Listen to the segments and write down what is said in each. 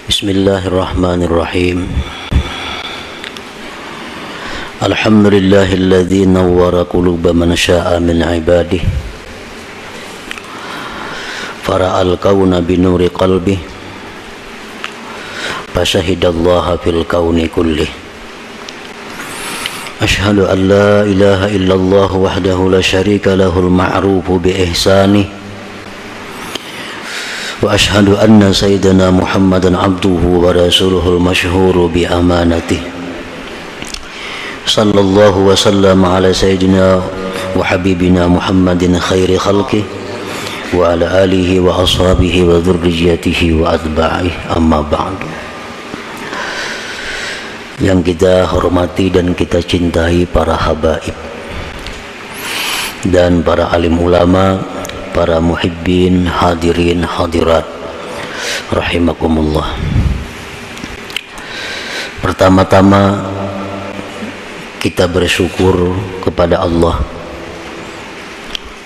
Bismillahirrahmanirrahim. Alhamdulillahilladzi nawwara quluba man syaa min ibadihi fara'al kauna binuri qalbi fasyahidallaha fil kauni kulli. Ashhadu an la ilaha illallah wahdahu la syarika lahul ma'rufu bi ihsanihi wa ashhadu anna sayyidana Muhammadan abduhu wa rasuluhul masyhuru bi amanatihi. Sallallahu wa sallam ala sayyidina wa habibina Muhammadin khairi khalqi wa ala alihi wa ashabihi wa dhurriyyatihi wa atba'ihi, amma ba'du. Yang kita hormati dan kita cintai para habaib dan para alim ulama, para muhibbin, hadirin, hadirat rahimakumullah. Pertama-tama kita bersyukur kepada Allah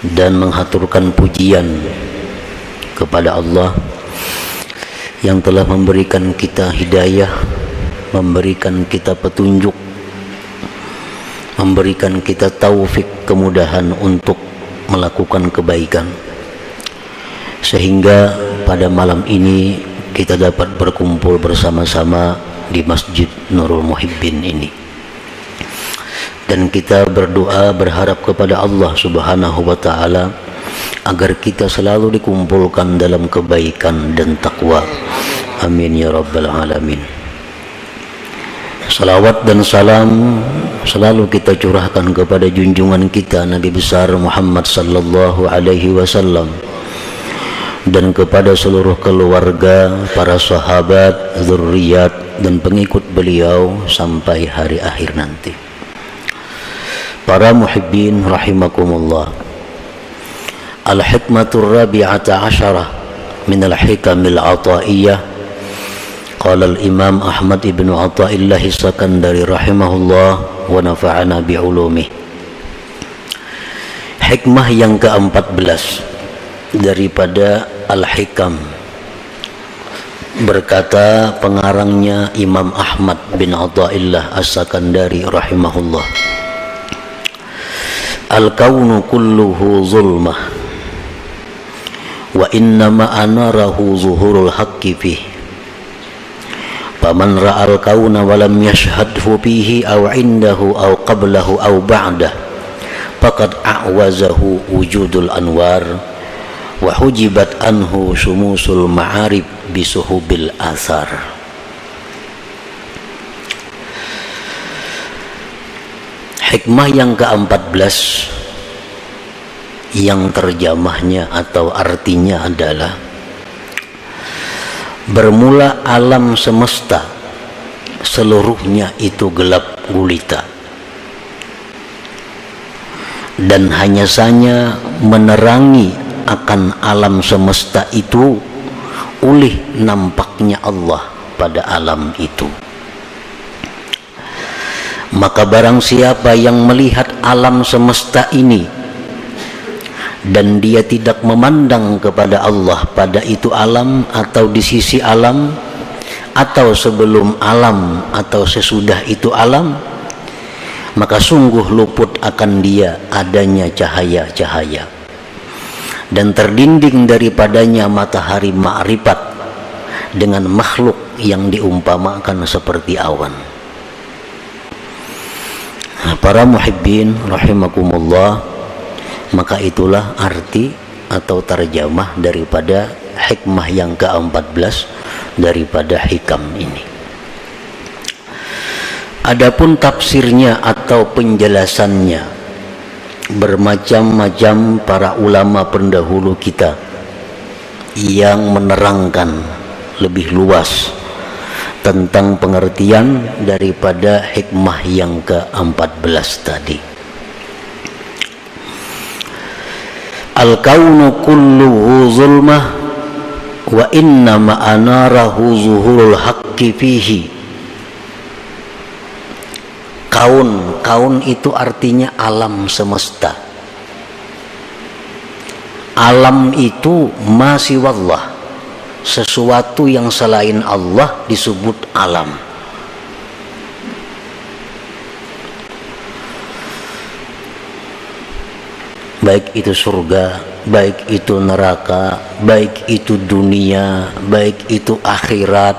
dan menghaturkan pujian kepada Allah yang telah memberikan kita hidayah, memberikan kita petunjuk, memberikan kita taufik, kemudahan untuk melakukan kebaikan, sehingga pada malam ini kita dapat berkumpul bersama-sama di Masjid Nurul Muhibbin ini, dan kita berdoa berharap kepada Allah Subhanahu wa Ta'ala agar kita selalu dikumpulkan dalam kebaikan dan takwa. Amin ya rabbal alamin. Salawat dan salam selalu kita curahkan kepada junjungan kita Nabi besar Muhammad sallallahu alaihi wasallam dan kepada seluruh keluarga, para sahabat, zurriyat dan pengikut beliau sampai hari akhir nanti. Para muhibbin rahimakumullah. Al-hikmatur rabi'ata asyarah min al-hikamil ataiyah. Qala al-Imam Ahmad ibn Athaillah As-Sakandari rahimahullah wa nafa'ana bi'ulumih. Hikmah yang ke-14 daripada Al-Hikam, berkata pengarangnya Imam Ahmad bin Athaillah As-Sakandari rahimahullah, al-kaunu kulluhu zulmah wa innama anarahu zuhurul haqqi fihi. Faman ra'al kauna walam yashhadhu fihi aw indahu aw qablahu aw ba'dah faqad a'wazahu wujudul anwar wa hujibat anhu sumusul ma'arib bisuhubil asar. Hikmah yang ke-14 yang terjemahnya atau artinya adalah, bermula alam semesta seluruhnya itu gelap gulita, dan hanya saja menerangi akan alam semesta itu oleh nampaknya Allah pada alam itu. Maka barang siapa yang melihat alam semesta ini dan dia tidak memandang kepada Allah pada itu alam, atau di sisi alam, atau sebelum alam, atau sesudah itu alam, maka sungguh luput akan dia adanya cahaya-cahaya, dan terdinding daripadanya matahari ma'rifat dengan makhluk yang diumpamakan seperti awan. Para muhibbin rahimakumullah, maka itulah arti atau terjemah daripada hikmah yang ke-14 daripada hikam ini. Adapun tafsirnya atau penjelasannya, bermacam-macam para ulama pendahulu kita yang menerangkan lebih luas tentang pengertian daripada hikmah yang ke-14 tadi. Al-kaunu kulluhu zulmah wa innama anarahu zuhurul haqqi fihi. Kaun itu artinya alam semesta. Alam itu masih wallah, sesuatu yang selain Allah disebut alam. Baik itu surga, baik itu neraka, baik itu dunia, baik itu akhirat,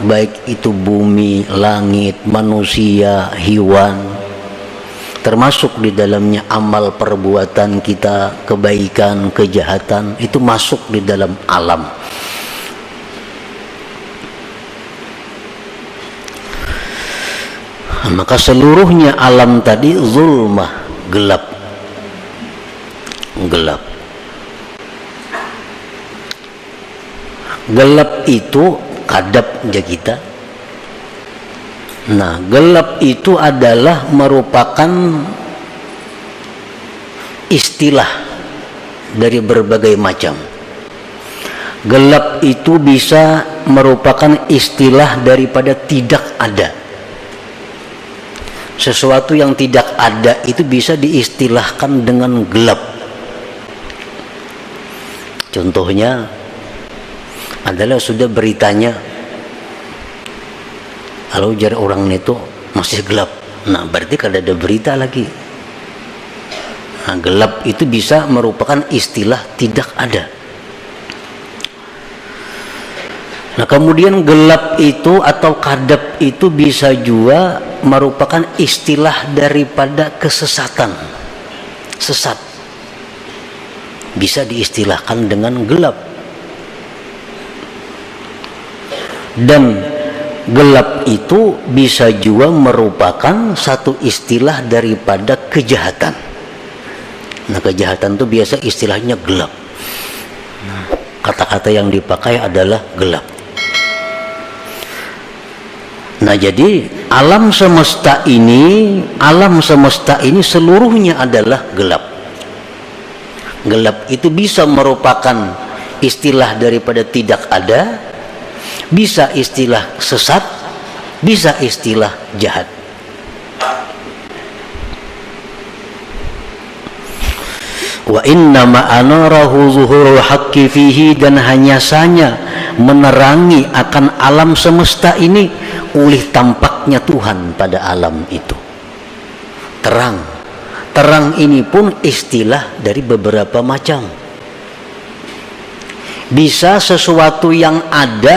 baik itu bumi, langit, manusia, hewan, termasuk di dalamnya amal perbuatan kita, kebaikan, kejahatan, itu masuk di dalam alam. Maka seluruhnya alam tadi zulmah, gelap. Gelap itu kadapnya kita. Nah, gelap itu adalah merupakan istilah dari berbagai macam. Gelap itu bisa merupakan istilah daripada tidak ada. Sesuatu yang tidak ada itu bisa diistilahkan dengan gelap. Contohnya adalah sudah beritanya, kalau jar orang itu masih gelap, nah berarti kada ada berita lagi. Nah, gelap itu bisa merupakan istilah tidak ada. Nah, kemudian gelap itu atau kadap itu bisa juga merupakan istilah daripada kesesatan, sesat. Bisa diistilahkan dengan gelap. Dan gelap itu bisa juga merupakan satu istilah daripada kejahatan. Nah, kejahatan itu biasa istilahnya gelap. Kata-kata yang dipakai adalah gelap. Nah, jadi alam semesta ini seluruhnya adalah gelap. Gelap itu bisa merupakan istilah daripada tidak ada, bisa istilah sesat, bisa istilah jahat. Wa inna ma'anarahu zuhurul haqqi fihi, dan hanya saja menerangi akan alam semesta ini oleh tampaknya Tuhan pada alam itu. Terang ini pun istilah dari beberapa macam. Bisa sesuatu yang ada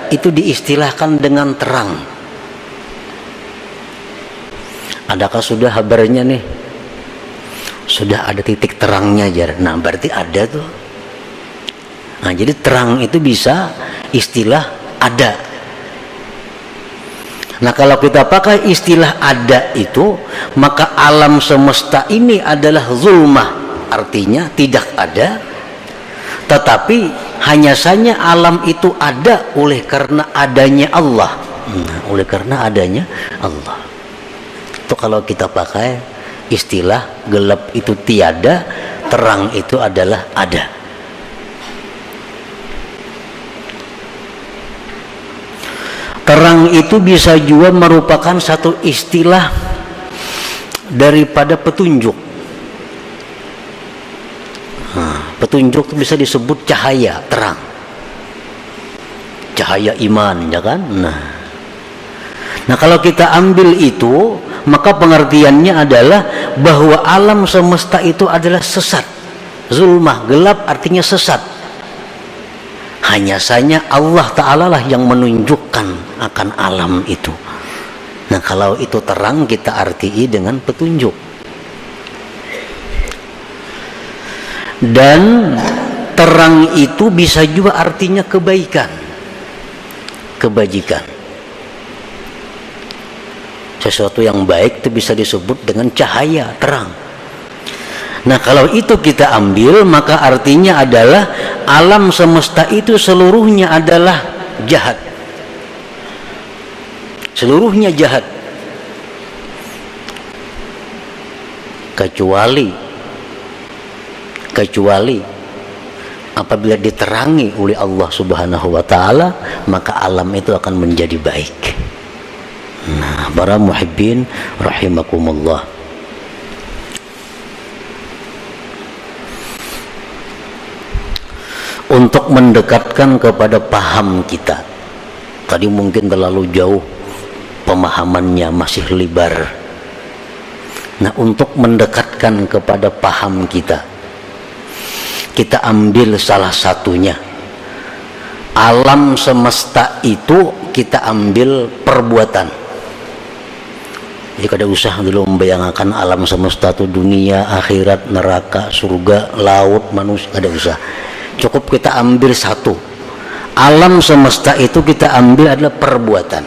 itu diistilahkan dengan terang. Adakah sudah kabarnya nih? Sudah ada titik terangnya jar. Nah, berarti ada tuh. Nah, jadi terang itu bisa istilah ada. Nah, kalau kita pakai istilah ada itu, maka alam semesta ini adalah zulmah, artinya tidak ada, tetapi hanya saja alam itu ada oleh karena adanya Allah. Oleh karena adanya Allah. Itu kalau kita pakai istilah gelap itu tiada, terang itu adalah ada. Terang itu bisa juga merupakan satu istilah daripada petunjuk. Petunjuk itu bisa disebut cahaya, terang, cahaya iman, ya kan? Nah, kalau kita ambil itu, maka pengertiannya adalah bahwa alam semesta itu adalah sesat. Zulmah, gelap artinya sesat. Hanya saja Allah Ta'ala lah yang menunjukkan akan alam itu. Nah, kalau itu terang kita artii dengan petunjuk. Dan terang itu bisa juga artinya kebaikan, kebajikan. Sesuatu yang baik itu bisa disebut dengan cahaya, terang. Nah, kalau itu kita ambil, maka artinya adalah alam semesta itu seluruhnya adalah jahat. Seluruhnya jahat. Kecuali apabila diterangi oleh Allah Subhanahu wa taala, maka alam itu akan menjadi baik. Nah, para muhibbin rahimakumullah. untuk mendekatkan kepada paham kita. Tadi mungkin terlalu jauh pemahamannya, masih lebar. Nah, untuk mendekatkan kepada paham kita, kita ambil salah satunya. Alam semesta itu kita ambil perbuatan. Jadi kada usah dulu membayangkan alam semesta itu dunia, akhirat, neraka, surga, laut, manusia, kada usah. Cukup kita ambil satu. Alam semesta itu kita ambil adalah perbuatan.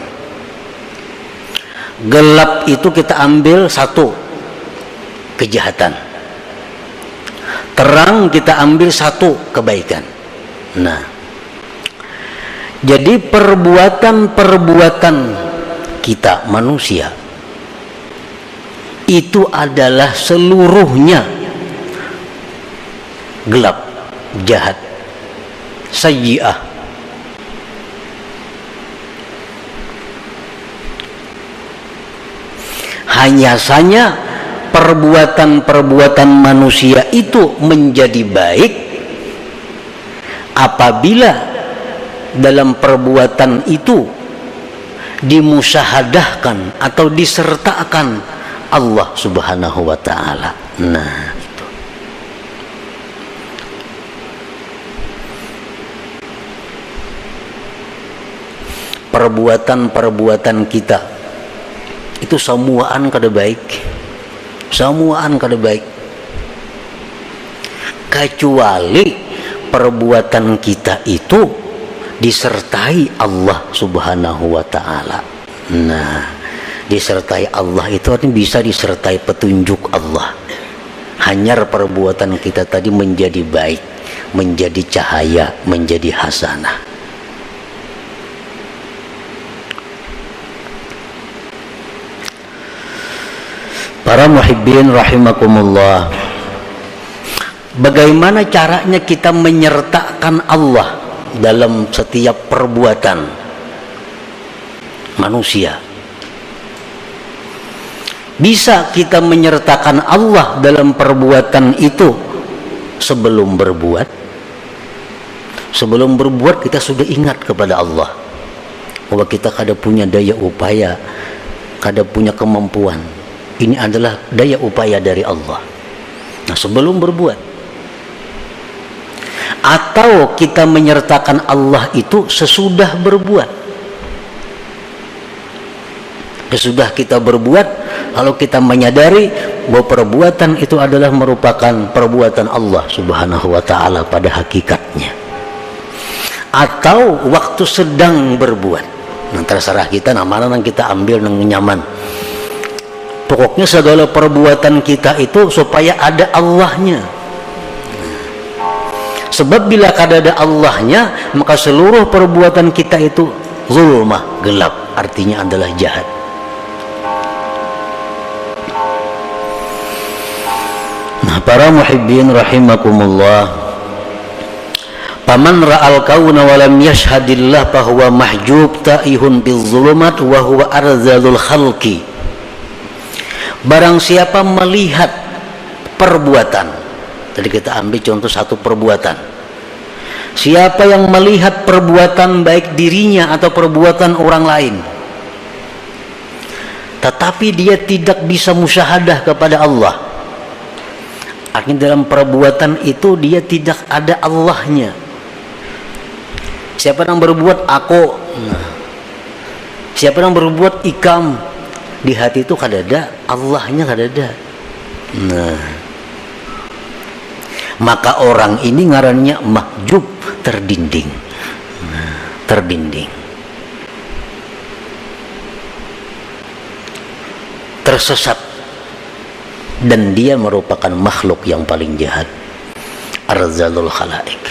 Gelap itu kita ambil satu, kejahatan. Terang kita ambil satu, kebaikan. Nah, jadi perbuatan-perbuatan kita manusia itu adalah seluruhnya gelap, jahat, sayyi'ah. Hanya saja perbuatan-perbuatan manusia itu menjadi baik apabila dalam perbuatan itu dimusyahadahkan atau disertakan Allah Subhanahu wa ta'ala. Nah, itu. Perbuatan-perbuatan kita itu semuaan kada baik. Semuaan kada baik. Kecuali perbuatan kita itu disertai Allah Subhanahu wa ta'ala. Nah, disertai Allah itu artinya bisa disertai petunjuk Allah. Hanya perbuatan kita tadi menjadi baik, menjadi cahaya, menjadi hasanah. Para muhibbin rahimakumullah, bagaimana caranya kita menyertakan Allah dalam setiap perbuatan manusia? Bisa kita menyertakan Allah dalam perbuatan itu sebelum berbuat. Sebelum berbuat kita sudah ingat kepada Allah bahwa kita kada punya daya upaya, kada punya kemampuan. Ini adalah daya upaya dari Allah. Nah, sebelum berbuat. Atau kita menyertakan Allah itu sesudah berbuat. Sesudah kita berbuat, lalu kita menyadari bahwa perbuatan itu adalah merupakan perbuatan Allah Subhanahu wa ta'ala pada hakikatnya. Atau waktu sedang berbuat. Nah, terserah kita, mana yang kita ambil yang nyaman. Pokoknya segala perbuatan kita itu supaya ada Allahnya. Sebab bila kada ada Allahnya, maka seluruh perbuatan kita itu zulmah, gelap, artinya adalah jahat. Nah, para muhibbin rahimakumullah, paman ra'al kauna wa lam yashhadillah fahuwa mahjub ta'ihun bil zulumat wa huwa arzalul khalqi. Barang siapa melihat perbuatan, tadi kita ambil contoh satu perbuatan. Siapa yang melihat perbuatan baik dirinya atau perbuatan orang lain, tetapi dia tidak bisa musyahadah kepada Allah, artinya dalam perbuatan itu dia tidak ada Allahnya. Siapa yang berbuat aku, siapa yang berbuat ikam, di hati itu kada ada Allahnya, kada ada. Nah, maka orang ini ngarannya mahjub, terdinding. Nah, terdinding, tersesat, dan dia merupakan makhluk yang paling jahat, arzalul khalaik.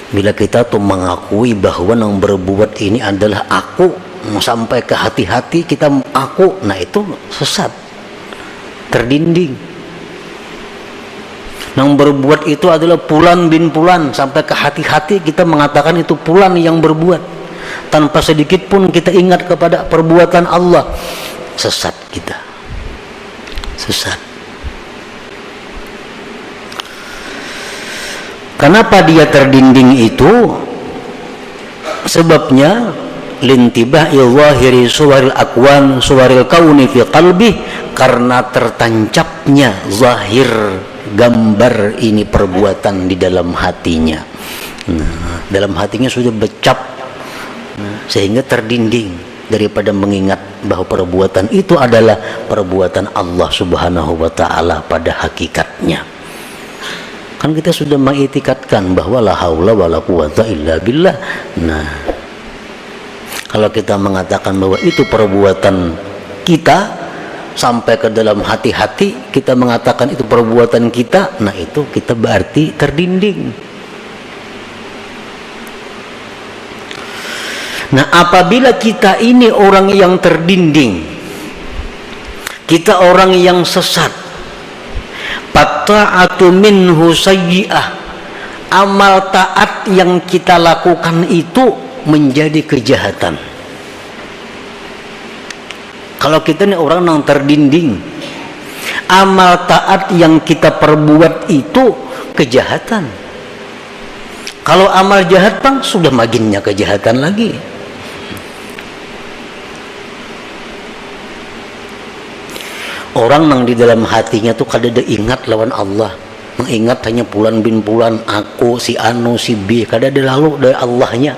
Bila kita tuh mengakui bahwa yang berbuat ini adalah aku, sampai ke hati-hati kita aku, nah itu sesat, terdinding. Yang berbuat itu adalah Fulan bin Fulan, sampai ke hati-hati kita mengatakan itu Fulan yang berbuat, tanpa sedikit pun kita ingat kepada perbuatan Allah. Sesat kita, sesat. Kenapa dia terdinding itu? Sebabnya lintibahi zahiri suwaril akwan suwaril kauni fi qalbi, karena tertancapnya zahir gambar ini perbuatan di dalam hatinya. Nah, dalam hatinya sudah becap, sehingga terdinding daripada mengingat bahwa perbuatan itu adalah perbuatan Allah Subhanahu wa taala pada hakikatnya. Kan kita sudah mengitikadkan bahwa la haula wala quwata illa billah. Nah, kalau kita mengatakan bahwa itu perbuatan kita sampai ke dalam hati-hati, kita mengatakan itu perbuatan kita, nah itu kita berarti terdinding. Nah, apabila kita ini orang yang terdinding, kita orang yang sesat, fatta'atu minhu sayyi'ah, amal taat yang kita lakukan itu menjadi kejahatan. Kalau kita ini orang yang terdinding, amal taat yang kita perbuat itu kejahatan. Kalau amal jahat bang, sudah maginnya kejahatan lagi. Orang yang di dalam hatinya tuh kadang ingat lawan Allah, mengingat hanya bulan bin bulan, aku si anu si B, kadang lalu dari Allahnya.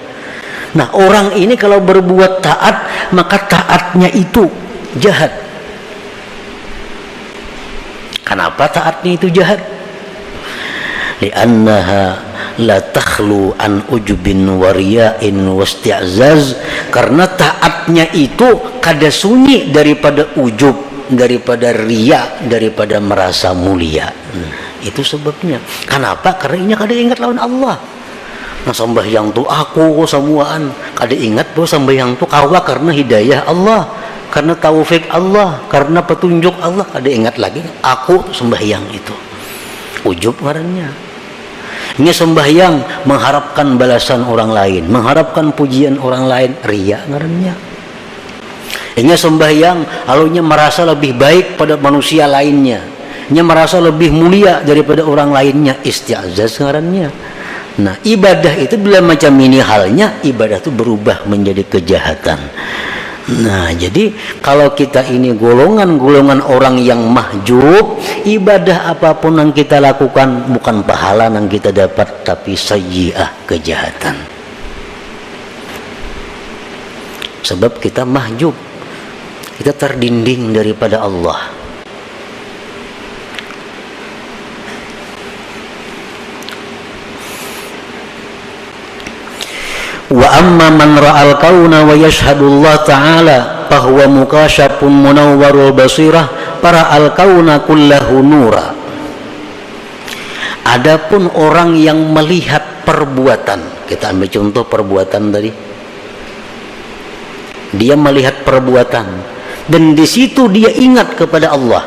Nah, orang ini kalau berbuat taat, maka taatnya itu jahat. Kenapa taatnya itu jahat? Li'annaha la takhlu an ujubin wa riya'in wasti'zaz, karena taatnya itu kada sunyi daripada ujub, daripada riya, daripada merasa mulia. Itu sebabnya. Kenapa? Karena ini kada ingat lawan Allah. Nah, sembahyang tu aku semuaan, kada ingat bahwa sembahyang tu kawa karena hidayah Allah, karena taufik Allah, karena petunjuk Allah. Kada ingat lagi aku sembahyang itu. Ujub ngarannya. Ini sembahyang mengharapkan balasan orang lain, mengharapkan pujian orang lain, riya ngarannya. Ini sembahyang halunya merasa lebih baik pada manusia lainnya, nya merasa lebih mulia daripada orang lainnya, isti'zaz ngarannya. Nah, ibadah itu bila macam ini halnya, ibadah itu berubah menjadi kejahatan. Nah, jadi kalau kita ini golongan-golongan orang yang mahjub, ibadah apapun yang kita lakukan bukan pahala yang kita dapat, tapi sayyi'ah, kejahatan. Sebab kita mahjub, kita terdinding daripada Allah. Wa amma man ra'al kauna wa yashhadu Allah ta'ala fahuwa mukashafun munawwarul basirah fara'al kauna kullahu nura. Adapun orang yang melihat perbuatan, kita ambil contoh perbuatan tadi, dia melihat perbuatan dan di situ dia ingat kepada Allah.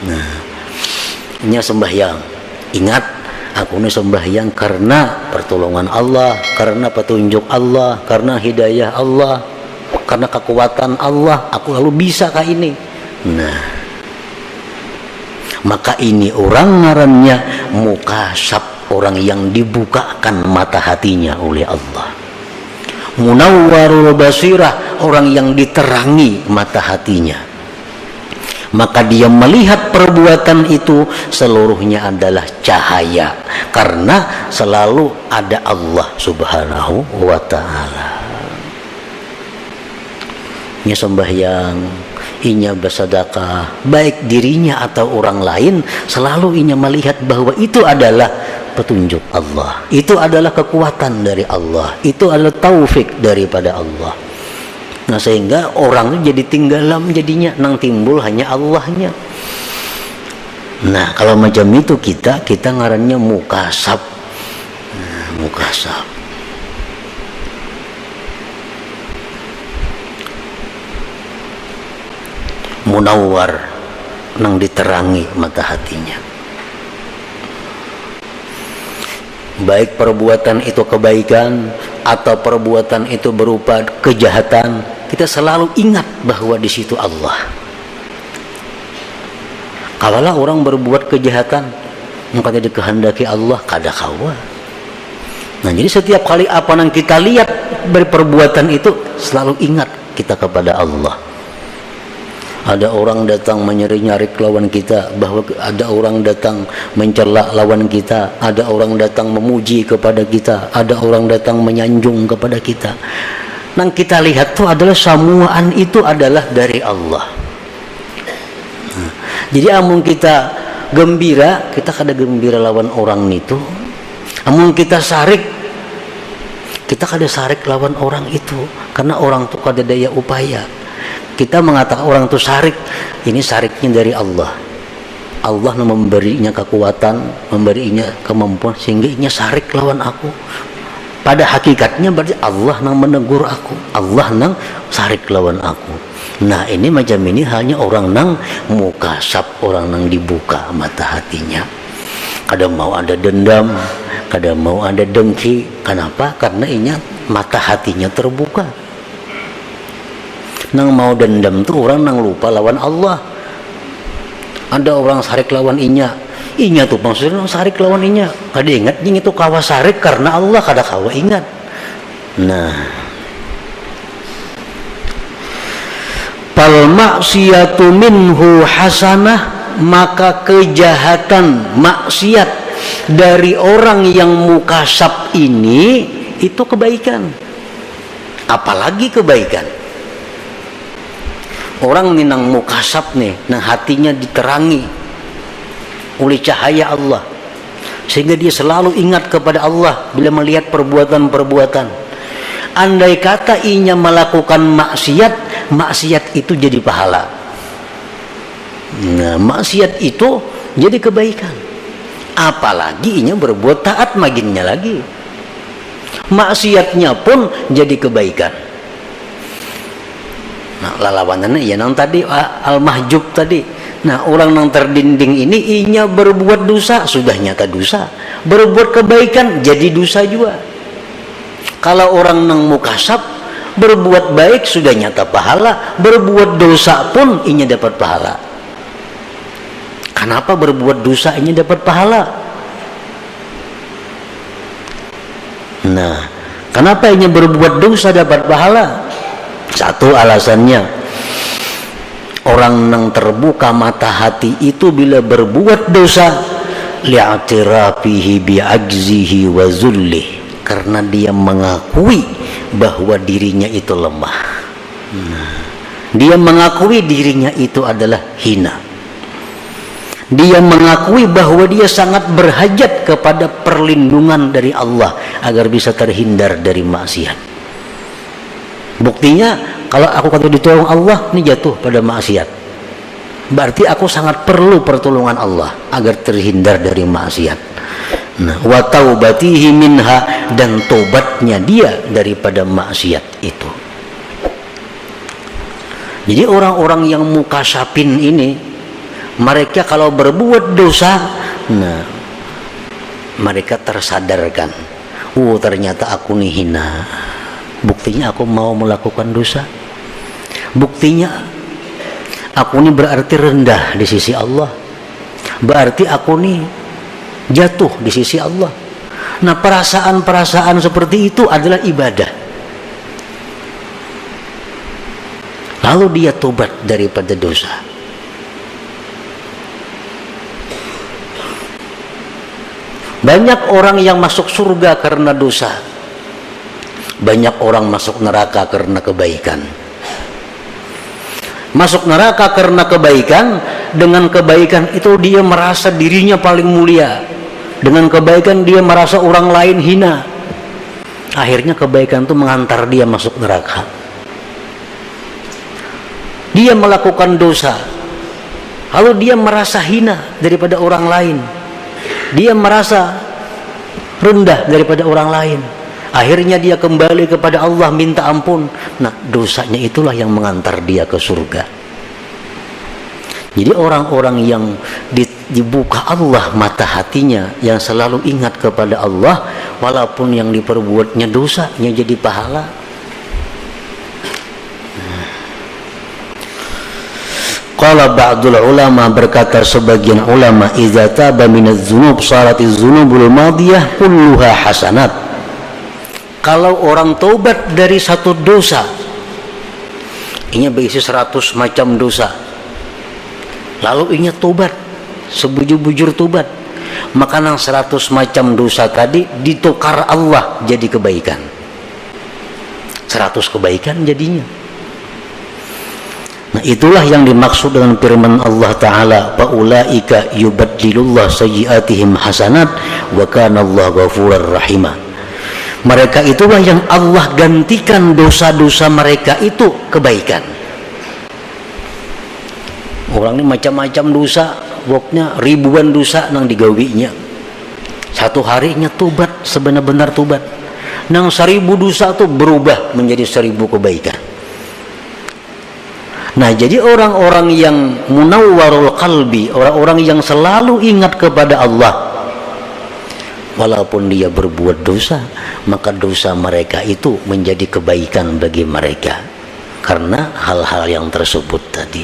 Nah, ini sembahyang, ingat aku ini sembahyang karena pertolongan Allah, karena petunjuk Allah, karena hidayah Allah, karena kekuatan Allah, aku lalu bisa kah ini. Nah, maka ini orang ngarannya mukasab, orang yang dibukakan mata hatinya oleh Allah. Munawwarul basirah, orang yang diterangi mata hatinya. Maka dia melihat perbuatan itu seluruhnya adalah cahaya, karena selalu ada Allah Subhanahu wa ta'ala. Inya sembahyang, inya bersedekah, baik dirinya atau orang lain, selalu inya melihat bahwa itu adalah petunjuk Allah, itu adalah kekuatan dari Allah, itu adalah taufik daripada Allah. Nah, sehingga orang itu jadi tinggalam, jadinya nang timbul hanya Allahnya. Nah, kalau macam itu kita ngarannya mukasab. Nah, mukasab. Munawwar, nang diterangi mata hatinya. Baik perbuatan itu kebaikan atau perbuatan itu berupa kejahatan, kita selalu ingat bahwa di situ Allah. Kalaulah orang berbuat kejahatan, engkau dikehendaki Allah kada kawa. Nah, jadi setiap kali apa yang kita lihat berperbuatan itu, selalu ingat kita kepada Allah. Ada orang datang menyari-nyari lawan kita, bahwa ada orang datang mencela lawan kita, ada orang datang memuji kepada kita, ada orang datang menyanjung kepada kita. Nang kita lihat tuh adalah samuaan itu adalah dari Allah. Nah, jadi amun kita gembira, kita kada gembira lawan orang itu. Amun kita sarik, kita kada sarik lawan orang itu, karena orang itu kada daya upaya. Kita mengatakan orang itu sarik, ini sariknya dari Allah. Allah memberinya kekuatan, memberinya kemampuan sehingga inya sarik lawan aku. Pada hakikatnya berarti Allah nang menegur aku, Allah nang sarik lawan aku. Nah, ini macam ini hanya orang nang mukasab, orang nang dibuka mata hatinya. Kada mau ada dendam, kada mau ada dengki. Kenapa? Karena inya mata hatinya terbuka. Nang mau dendam tuh orang nang lupa lawan Allah. Ada orang sarik lawan inya tuh maksudnya sarik lawan inya. Kada ingat itu kawa sarik karena Allah, kada kawa ingat. Nah, pal maksiyatu minhu hasanah, maka kejahatan maksiat dari orang yang mukasab ini itu kebaikan. Apalagi kebaikan. Orang nih nang mukasab nih, nang hatinya diterangi oleh cahaya Allah, sehingga dia selalu ingat kepada Allah bila melihat perbuatan-perbuatan. Andai kata inya melakukan maksiat, maksiat itu jadi pahala. Nah, maksiat itu jadi kebaikan. Apalagi inya berbuat taat maginnya lagi, maksiatnya pun jadi kebaikan. Nah, lawanannya ya nang tadi al-mahjub tadi. Nah, orang nang terdinding ini inya berbuat dosa, sudah nyata dosa. Berbuat kebaikan jadi dosa juga. Kalau orang nang mukasab berbuat baik sudah nyata pahala, berbuat dosa pun inya dapat pahala. Kenapa berbuat dosa inya dapat pahala? Nah, kenapa inya berbuat dosa dapat pahala? Satu alasannya, orang nang terbuka mata hati itu bila berbuat dosa li'atirafihi bi'ajzihi wa zullih, karena dia mengakui bahwa dirinya itu lemah. Dia mengakui dirinya itu adalah hina. Dia mengakui bahwa dia sangat berhajat kepada perlindungan dari Allah agar bisa terhindar dari maksiat. Buktinya kalau aku kata ditolong Allah, ini jatuh pada maksiat. Berarti aku sangat perlu pertolongan Allah agar terhindar dari maksiat. Nah, wa taubatihi minha, dan tobatnya dia daripada maksiat itu. Jadi orang-orang yang mukasabin ini, mereka kalau berbuat dosa, nah, mereka tersadarkan, ternyata aku nih hina. Buktinya aku mau melakukan dosa. Buktinya aku ini berarti rendah di sisi Allah. Berarti aku ini jatuh di sisi Allah. Nah, perasaan-perasaan seperti itu adalah ibadah. Lalu dia tobat daripada dosa. Banyak orang yang masuk surga karena dosa. Banyak orang masuk neraka karena kebaikan. Masuk neraka karena kebaikan. Dengan kebaikan itu dia merasa dirinya paling mulia. Dengan kebaikan dia merasa orang lain hina. Akhirnya kebaikan itu mengantar dia masuk neraka. Dia melakukan dosa, lalu dia merasa hina daripada orang lain. Dia merasa rendah daripada orang lain. Akhirnya dia kembali kepada Allah minta ampun. Nah, dosanya itulah yang mengantar dia ke surga. Jadi orang-orang yang dibuka Allah mata hatinya, yang selalu ingat kepada Allah, walaupun yang diperbuatnya dosanya jadi pahala. Qala ba'dul ulama, berkata sebagian ulama, idza taba minadz dzunub saratiz dzunubul madiyah kulluha hasanat. Kalau orang taubat dari satu dosa, ini berisi 100 macam dosa, lalu ingat taubat, sebujur-bujur taubat, maka nang 100 macam dosa tadi ditukar Allah jadi kebaikan. 100 kebaikan jadinya. Nah, itulah yang dimaksud dengan firman Allah Ta'ala, faulaika yubaddilullah sayyiatihim hasanat wa kana Allah ghafurur rahimah. Mereka itulah yang Allah gantikan dosa-dosa mereka itu kebaikan. Orang ini macam-macam dosa, pokoknya ribuan dosa nang digawinya. Satu harinya tobat, sebenar-benar tobat. Nang 1000 dosa itu berubah menjadi 1000 kebaikan. Nah, jadi orang-orang yang munawwarul qalbi, orang-orang yang selalu ingat kepada Allah, walaupun dia berbuat dosa, maka dosa mereka itu menjadi kebaikan bagi mereka karena hal-hal yang tersebut tadi.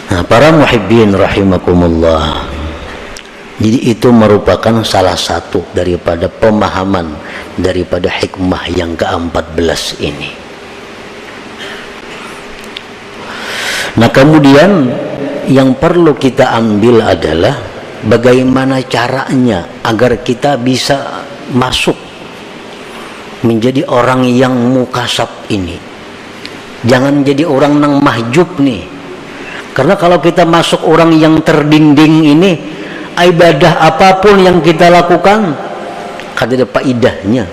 Nah, para muhibbin rahimakumullah, jadi itu merupakan salah satu daripada pemahaman daripada hikmah yang ke-14 ini. Nah, kemudian yang perlu kita ambil adalah bagaimana caranya agar kita bisa masuk menjadi orang yang mukasab ini. Jangan jadi orang yang mahjub nih. Karena kalau kita masuk orang yang terdinding ini, ibadah apapun yang kita lakukan kada ada faedahnya.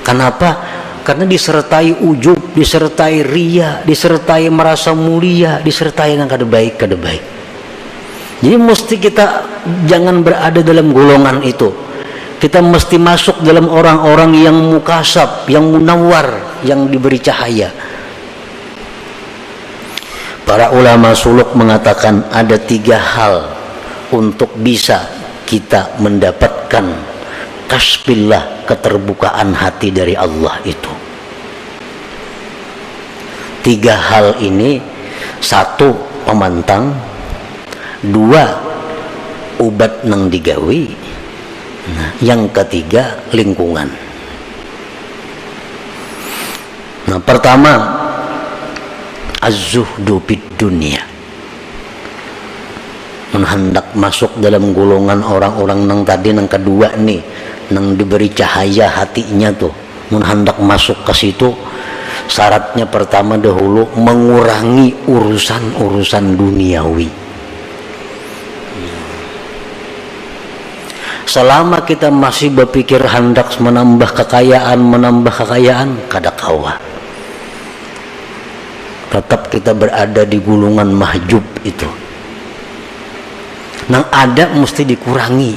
Kenapa? Karena disertai ujub, disertai riya, disertai merasa mulia, disertai yang kada baik. Jadi mesti kita jangan berada dalam golongan itu. Kita mesti masuk dalam orang-orang yang mukasab, yang munawwar, yang diberi cahaya. Para ulama suluk mengatakan ada 3 hal untuk bisa kita mendapatkan kasbillah, keterbukaan hati dari Allah itu. 3 hal ini: 1 pemantang, 2 ubat nang digawi, nah, yang ketiga lingkungan. Nah, pertama az-zuhdu bid dunya. Hendak masuk dalam golongan orang-orang nang tadi, nang kedua nih, nang diberi cahaya hatinya tuh, hendak masuk ke situ, syaratnya pertama dahulu mengurangi urusan-urusan duniawi. Selama kita masih berpikir hendak menambah kekayaan, kada kawa. Tetap kita berada di gulungan mahjub itu. Nang ada mesti dikurangi.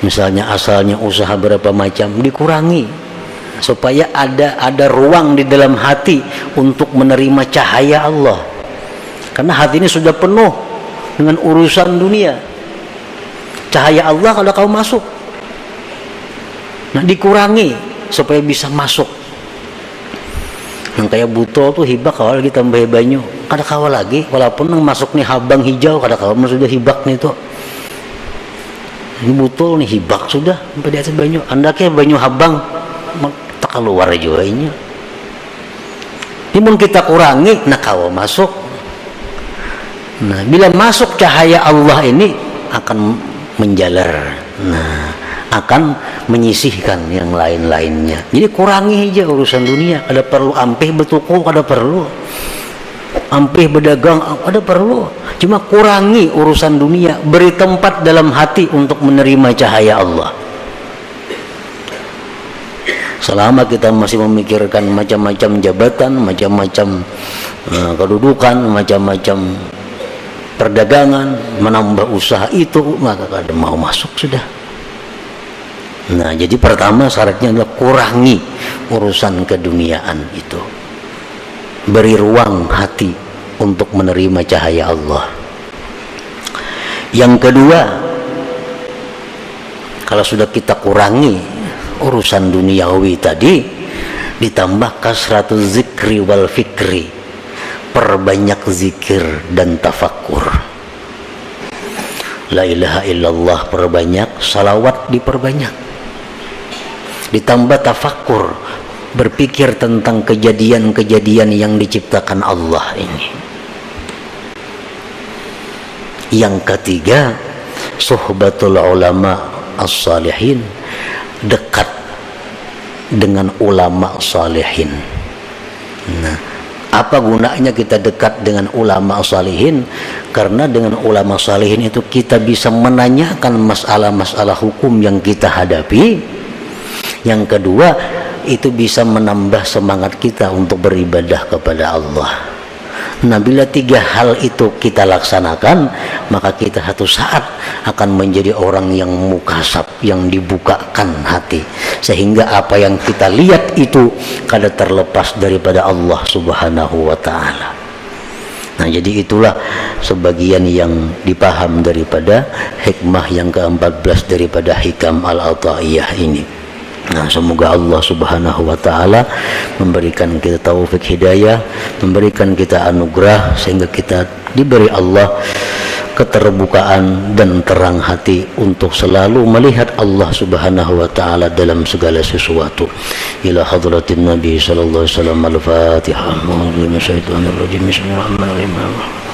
Misalnya asalnya usaha berapa macam, dikurangi supaya ada ruang di dalam hati untuk menerima cahaya Allah. Karena hati ini sudah penuh dengan urusan dunia. Cahaya Allah kalau kau masuk, nah dikurangi supaya bisa masuk. Yang kayak butol tuh hibak awal kita tambah banyu, kada kawa lagi, walaupun yang masuk nih habang hijau kada kawa, sudah hibak nih tuh. Ini butol nih hibak sudah sampai di atas banyu. Andaknya banyu habang tak keluar juga ini. Ini pun kita kurangi, nak kawa masuk. Nah, bila masuk cahaya Allah ini akan menjalar. Nah, akan menyisihkan yang lain-lainnya. Jadi kurangi aja urusan dunia. Ada perlu ampih bertuku, ada perlu ampih berdagang, ada perlu. Cuma kurangi urusan dunia, beri tempat dalam hati untuk menerima cahaya Allah. Selama kita masih memikirkan macam-macam jabatan, macam-macam kedudukan, macam-macam perdagangan, menambah usaha itu, maka kada mau masuk sudah. Nah, jadi pertama syaratnya adalah kurangi urusan keduniaan itu. Beri ruang hati untuk menerima cahaya Allah. Yang kedua, kalau sudah kita kurangi urusan duniawi tadi, ditambah kasratuz zikri wal fikri, perbanyak zikir dan tafakkur. La ilaha illallah perbanyak, salawat diperbanyak, ditambah tafakkur, berpikir tentang kejadian-kejadian yang diciptakan Allah ini. Yang ketiga, suhbatul ulama as-salihin, dekat dengan ulama salihin. Nah, apa gunanya kita dekat dengan ulama salihin? Karena dengan ulama salihin itu kita bisa menanyakan masalah-masalah hukum yang kita hadapi. Yang kedua, itu bisa menambah semangat kita untuk beribadah kepada Allah. Nah, bila tiga hal itu kita laksanakan, maka kita satu saat akan menjadi orang yang mukasab, yang dibukakan hati, sehingga apa yang kita lihat itu kada terlepas daripada Allah Subhanahu wa ta'ala. Nah, jadi itulah sebagian yang dipaham daripada hikmah yang ke-14 daripada hikam al-ataiyah ini. Nah, semoga Allah Subhanahu wa ta'ala memberikan kita taufik hidayah, memberikan kita anugerah, sehingga kita diberi Allah keterbukaan dan terang hati untuk selalu melihat Allah Subhanahu wa ta'ala dalam segala sesuatu. Ila hadratin Nabi sallallahu alaihi wasallam. Al-Fatihah. Bismillahirrahmanirrahim.